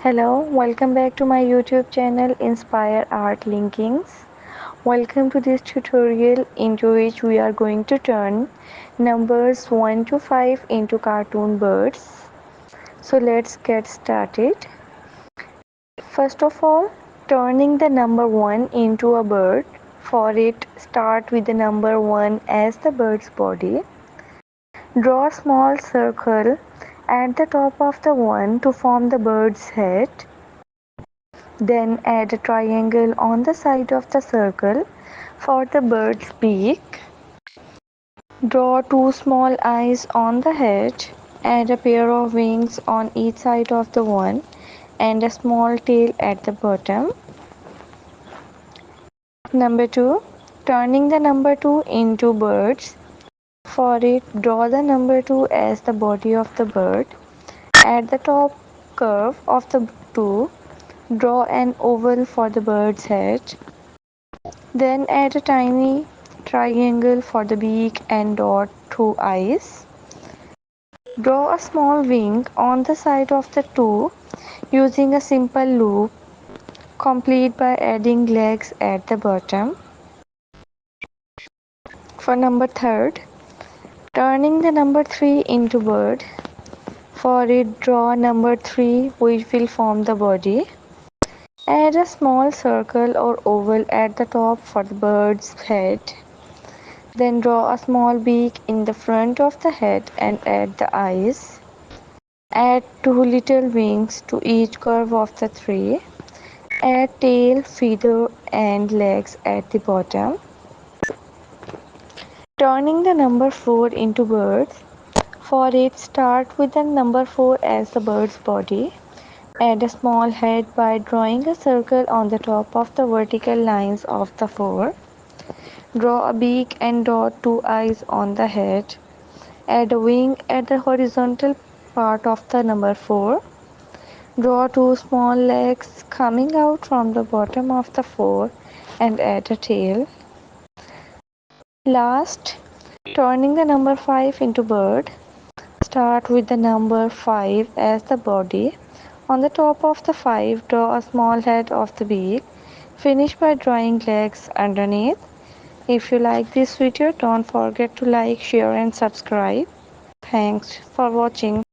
Hello, welcome back to my YouTube channel Inspire Art Linkings. Welcome to this tutorial into which we are going to turn numbers 1 to 5 into cartoon birds. So let's get started. First of all, turning the number 1 into a bird. For it, start with the number 1 as the bird's body. Draw a small circle at the top of the 1 to form the bird's head. Then add a triangle on the side of the circle for the bird's beak. Draw two small eyes on the head. Add a pair of wings on each side of the one and a small tail at the bottom. Number 2. Turning the number 2 into birds. For it, draw the number 2 as the body of the bird. At the top curve of the 2, draw an oval for the bird's head. Then add a tiny triangle for the beak and dot two eyes. Draw a small wing on the side of the two using a simple loop. Complete by adding legs at the bottom. For number 3, turning the number 3 into bird. For it, draw number 3 which will form the body. Add a small circle or oval at the top for the bird's head. Then draw a small beak in the front of the head and add the eyes. Add two little wings to each curve of the tree. Add tail, feather and legs at the bottom. Turning the number 4 into birds. For it, start with the number 4 as the bird's body. Add a small head by drawing a circle on the top of the vertical lines of the 4. Draw a beak and dot two eyes on the head. Add a wing at the horizontal part of the number 4. Draw two small legs coming out from the bottom of the 4 and add a tail. Last, turning the number 5 into bird. Start with the number 5 as the body. On the top of the 5, draw a small head of the beak. Finish by drawing legs underneath. If you like this video, don't forget to like, share and subscribe. Thanks for watching.